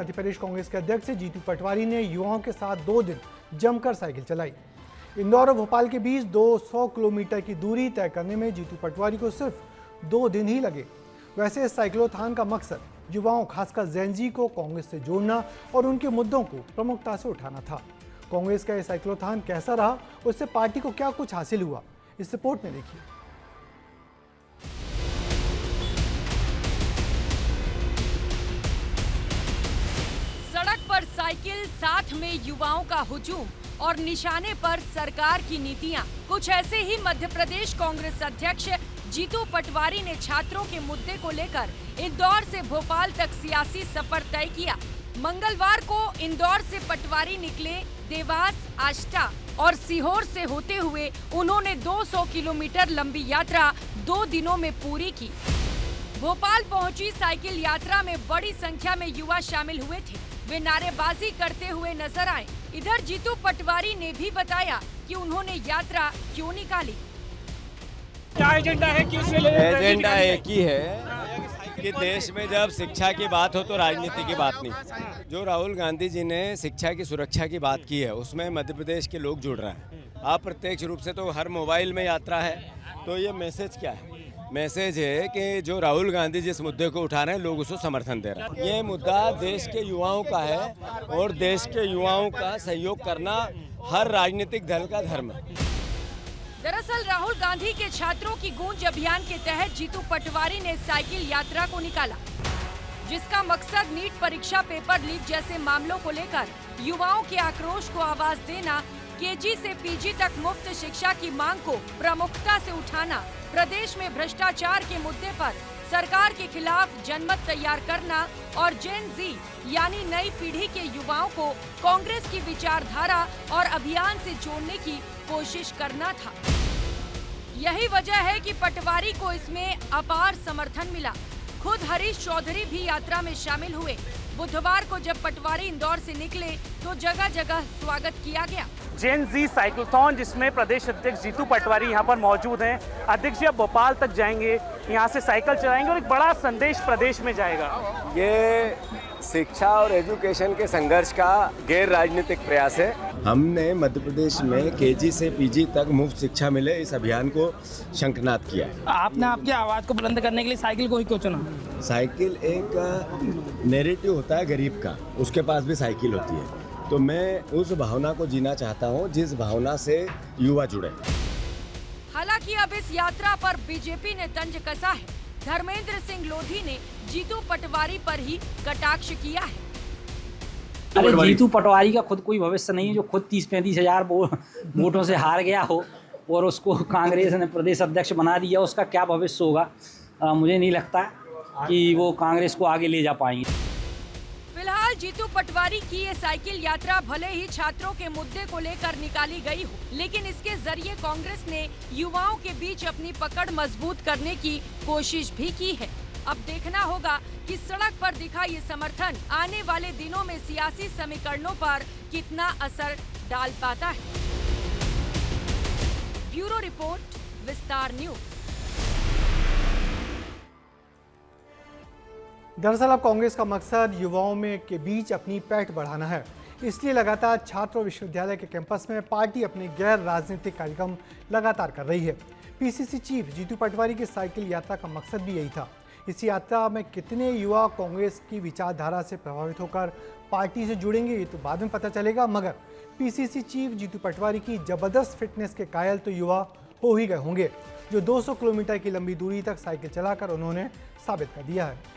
मध्य प्रदेश कांग्रेस के अध्यक्ष जीतू पटवारी ने युवाओं के साथ 2 दिन जमकर साइकिल चलाई। इंदौर और भोपाल के बीच 200 किलोमीटर की दूरी तय करने में जीतू पटवारी को सिर्फ 2 दिन ही लगे। वैसे इस साइक्लोथॉन का मकसद युवाओं खासकर जेन-ज़ी को कांग्रेस से जोड़ना और उनके मुद्दों को प्रमुखता से उठाना था। कांग्रेस का यह साइक्लोथॉन कैसा रहा, उससे पार्टी को क्या कुछ हासिल हुआ, इस रिपोर्ट में देखिए। सड़क पर साइकिल, साथ में युवाओं का हुजूम और निशाने पर सरकार की नीतियां। कुछ ऐसे ही मध्य प्रदेश कांग्रेस अध्यक्ष जीतू पटवारी ने छात्रों के मुद्दे को लेकर इंदौर से भोपाल तक सियासी सफर तय किया। मंगलवार को इंदौर से पटवारी निकले। देवास, आष्टा और सीहोर से होते हुए उन्होंने 200 किलोमीटर लंबी यात्रा 2 दिनों में पूरी की। भोपाल पहुंची साइकिल यात्रा में बड़ी संख्या में युवा शामिल हुए थे। वे नारेबाजी करते हुए नजर आए। इधर जीतू पटवारी ने भी बताया कि उन्होंने यात्रा क्यों निकाली। क्या एजेंडा है, किस लिए? एजेंडा एक ही है कि देश में जब शिक्षा की बात हो तो राजनीति की बात नहीं। जो राहुल गांधी जी ने शिक्षा की सुरक्षा की बात की है उसमें मध्य प्रदेश के लोग जुड़ रहे हैं। अप्रत्यक्ष रूप से तो हर मोबाइल में यात्रा है। तो ये मैसेज क्या है? मैसेज है कि जो राहुल गांधी जिस मुद्दे को उठा रहे हैं लोग उसको समर्थन दे रहे हैं। ये मुद्दा देश के युवाओं का है और देश के युवाओं का सहयोग करना हर राजनीतिक दल का धर्म है। दरअसल राहुल गांधी के छात्रों की गूंज अभियान के तहत जीतू पटवारी ने साइकिल यात्रा को निकाला, जिसका मकसद नीट परीक्षा पेपर लीक जैसे मामलों को लेकर युवाओं के आक्रोश को आवाज देना, केजी से पीजी तक मुफ्त शिक्षा की मांग को प्रमुखता से उठाना, प्रदेश में भ्रष्टाचार के मुद्दे पर सरकार के खिलाफ जनमत तैयार करना और जेन-ज़ी यानी नई पीढ़ी के युवाओं को कांग्रेस की विचारधारा और अभियान से जोड़ने की कोशिश करना था। यही वजह है कि पटवारी को इसमें अपार समर्थन मिला। खुद हरीश चौधरी भी यात्रा में शामिल हुए। बुधवार को जब पटवारी इंदौर से निकले तो जगह जगह स्वागत किया गया। जेन-ज़ी साइक्लोथॉन, जिसमें प्रदेश अध्यक्ष जीतू पटवारी यहाँ पर मौजूद हैं। अध्यक्ष जी अब भोपाल तक जाएंगे, यहाँ से साइकिल चलाएंगे और एक बड़ा संदेश प्रदेश में जाएगा। ये शिक्षा और एजुकेशन के संघर्ष का गैर राजनीतिक प्रयास है। हमने मध्य प्रदेश में केजी से पीजी तक मुफ्त शिक्षा मिले इस अभियान को शंखनाद किया। आपने आपकी आवाज़ को बुलंद करने के लिए साइकिल को ही क्यों चुना? साइकिल एक नैरेटिव होता है गरीब का, उसके पास भी साइकिल होती है। तो मैं उस भावना को जीना चाहता हूँ जिस भावना से युवा जुड़े। हालांकि अब इस यात्रा पर बीजेपी ने तंज कसा है। धर्मेंद्र सिंह लोधी ने जीतू पटवारी पर ही कटाक्ष किया है। अरे जीतू पटवारी का खुद कोई भविष्य नहीं है, जो खुद 30-35 हजार वोटों से हार गया हो और उसको कांग्रेस ने प्रदेश अध्यक्ष बना दिया, उसका क्या भविष्य होगा? मुझे नहीं लगता कि वो कांग्रेस को आगे ले जा पाएंगे। फिलहाल जीतू पटवारी की ये साइकिल यात्रा भले ही छात्रों के मुद्दे को लेकर निकाली गई हो, लेकिन इसके जरिए कांग्रेस ने युवाओं के बीच अपनी पकड़ मजबूत करने की कोशिश भी की है। अब देखना होगा कि सड़क पर दिखा ये समर्थन आने वाले दिनों में सियासी समीकरणों पर कितना असर डाल पाता है। ब्यूरो रिपोर्ट, विस्तार न्यूज। दरअसल अब कांग्रेस का मकसद युवाओं में के बीच अपनी पैठ बढ़ाना है। इसलिए लगातार छात्र और विश्वविद्यालय के कैंपस में पार्टी अपने गैर राजनीतिक कार्यक्रम लगातार कर रही है। पीसीसी चीफ जीतू पटवारी की साइकिल यात्रा का मकसद भी यही था। इस यात्रा में कितने युवा कांग्रेस की विचारधारा से प्रभावित होकर पार्टी से जुड़ेंगे ये तो बाद में पता चलेगा, मगर पीसीसी चीफ जीतू पटवारी की जबरदस्त फिटनेस के कायल तो युवा हो ही गए होंगे, जो 200 किलोमीटर की लंबी दूरी तक साइकिल चलाकर उन्होंने साबित कर दिया है।